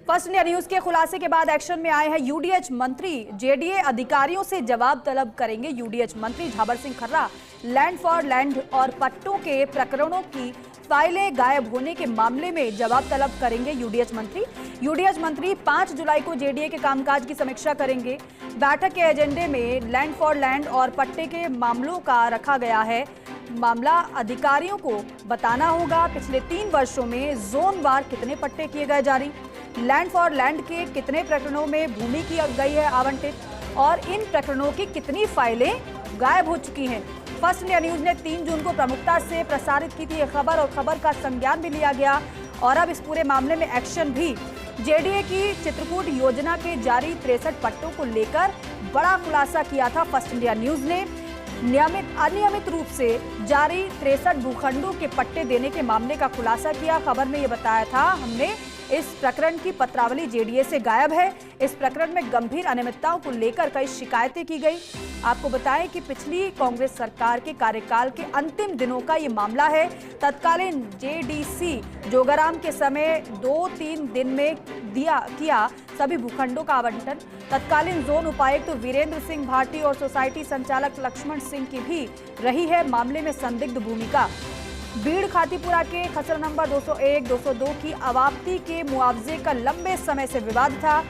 First India news के खुलासे के बाद एक्शन में आए हैं यूडीएच मंत्री। जेडीए अधिकारियों से जवाब तलब करेंगे यूडीएच मंत्री झाबर सिंह खर्रा। लैंड फॉर लैंड और पट्टों के प्रकरणों की फाइलें गायब होने के मामले में जवाब तलब करेंगे यूडीएच मंत्री। यूडीएच मंत्री 5 जुलाई को जेडीए के कामकाज की समीक्षा करेंगे। बैठक के एजेंडे में लैंड फॉर लैंड और पट्टे के मामलों का रखा गया है। मामला अधिकारियों को बताना होगा पिछले 3 वर्षों में जोन वार कितने पट्टे किए गए जारी, लैंड फॉर लैंड के कितने प्रकरणों में भूमि की गई है आवंटित और इन प्रकरणों की कितनी फाइलें गायब हो चुकी हैं। फर्स्ट इंडिया न्यूज ने 3 जून को प्रमुखता से प्रसारित की थी यह खबर और खबर का संज्ञान भी लिया गया और अब इस पूरे मामले में एक्शन भी। जेडीए की चित्रकूट योजना के जारी 63 पट्टों को लेकर बड़ा खुलासा किया था फर्स्ट इंडिया न्यूज ने। अनियमित रूप से जारी 63 भूखंडों के पट्टे देने के मामले का खुलासा किया। खबर में यह बताया था हमने इस प्रकरण की पत्रावली जेडीए से गायब है। इस प्रकरण में गंभीर अनियमितताओं को लेकर कई शिकायतें की गई। आपको बताएं कि पिछली कांग्रेस सरकार के कार्यकाल के अंतिम दिनों का ये मामला है। तत्कालीन जेडीसी जोगाराम के समय 2-3 दिन में किया सभी भूखंडों का आवंटन। तत्कालीन जोन उपायुक्त वीरेंद्र सिंह भाटी और सोसाइटी संचालक लक्ष्मण सिंह की भी रही है मामले में संदिग्ध भूमिका। बीड़ खातीपुरा के खसरा नंबर 201, 202 की अवाप्ति के मुआवजे का लंबे समय से विवाद था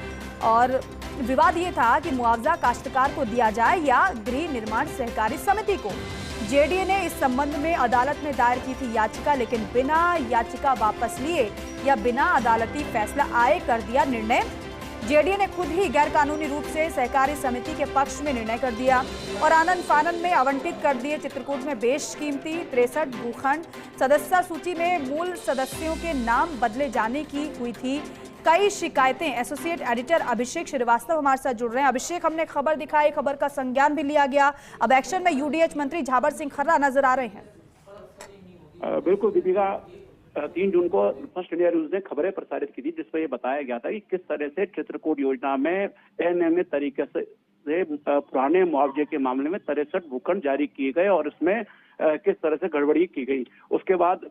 और विवाद ये था कि मुआवजा काश्तकार को दिया जाए या गृह निर्माण सहकारी समिति को। जेडीए ने इस संबंध में अदालत में दायर की थी याचिका, लेकिन बिना याचिका वापस लिए या बिना अदालती फैसला आए कर दिया निर्णय। जेडीए ने खुद ही गैरकानूनी रूप से सहकारी समिति के पक्ष में निर्णय कर दिया और आनंद फानन में आवंटित कर दिए। चित्रकूट में बेशकीमती 63 भूखंड सदस्यता सूची में मूल सदस्यों के नाम बदले जाने की हुई थी कई शिकायतें। एसोसिएट एडिटर अभिषेक श्रीवास्तव हमारे साथ जुड़ रहे हैं। अभिषेक, हमने खबर दिखाई, खबर का संज्ञान भी लिया गया। अब एक्शन में यूडीएच मंत्री झाबर सिंह खर्रा नजर आ रहे हैं। बिल्कुल दीपिका, 3 जून को फर्स्ट इंडिया न्यूज ने खबरें प्रसारित की थी जिसमें यह बताया गया था कि किस तरह से चित्रकूट योजना में अनियमित तरीके से पुराने मुआवजे के मामले में 63 भूखंड जारी किए गए और इसमें किस तरह से गड़बड़ी की गई। उसके बाद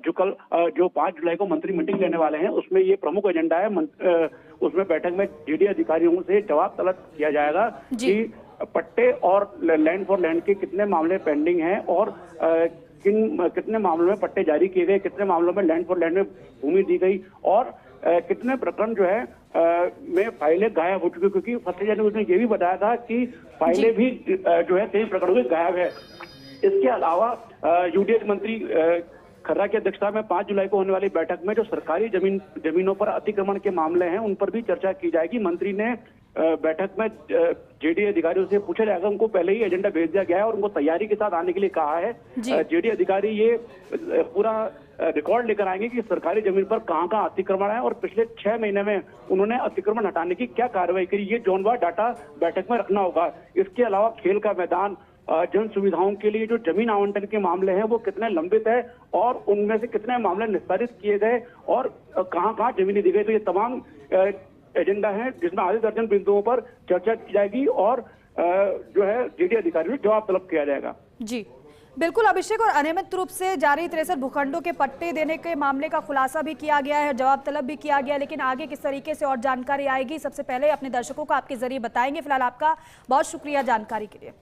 जो 5 जुलाई को मंत्री मीटिंग लेने वाले हैं उसमें ये प्रमुख एजेंडा है। उसमें बैठक में जेडीए अधिकारियों से जवाब तलब किया जाएगा कि पट्टे और लैंड फॉर लैंड के कितने मामले पेंडिंग हैं और कितने मामलों में पट्टे जारी किए गए, कितने मामलों में लैंड फॉर लैंड में भूमि दी गई और कितने प्रकरण जो है में फाइलें गायब हो चुकी, क्योंकि फर्स्ट इंडिया न्यूज ने यह भी बताया था कि फाइलें भी जो है 23 प्रकरणों में गायब है। इसके अलावा यूडीएच मंत्री खर्रा की अध्यक्षता में 5 जुलाई को होने वाली बैठक में जो सरकारी जमीनों पर अतिक्रमण के मामले हैं उन पर भी चर्चा की जाएगी। मंत्री ने बैठक में जेडीए अधिकारियों से पूछा जाएगा, उनको पहले ही एजेंडा भेज दिया गया है और उनको तैयारी के साथ आने के लिए कहा है। जेडीए अधिकारी ये पूरा रिकॉर्ड लेकर आएंगे कि सरकारी जमीन पर कहां कहां अतिक्रमण है और पिछले 6 महीने में उन्होंने अतिक्रमण हटाने की क्या कार्रवाई करी, ये जोनवार डाटा बैठक में रखना होगा। इसके अलावा खेल का मैदान, जन सुविधाओं के लिए जो जमीन आवंटन के मामले हैं वो कितने लंबित है और उनमें से कितने मामले निस्तारित किए गए और कहां जमीनें दी गई। तो ये तमाम एजेंडा है जिसमें आधे दर्जन बिंदुओं पर चर्चा की जाएगी और जो है जेडीए अधिकारियों से जवाब तलब किया जाएगा। जी बिल्कुल अभिषेक, और अनियमित रूप से जारी 63 भूखंडों के पट्टे देने के मामले का खुलासा भी किया गया है, जवाब तलब भी किया गया, लेकिन आगे किस तरीके से और जानकारी आएगी सबसे पहले अपने दर्शकों को आपके जरिए बताएंगे। फिलहाल आपका बहुत शुक्रिया जानकारी के लिए।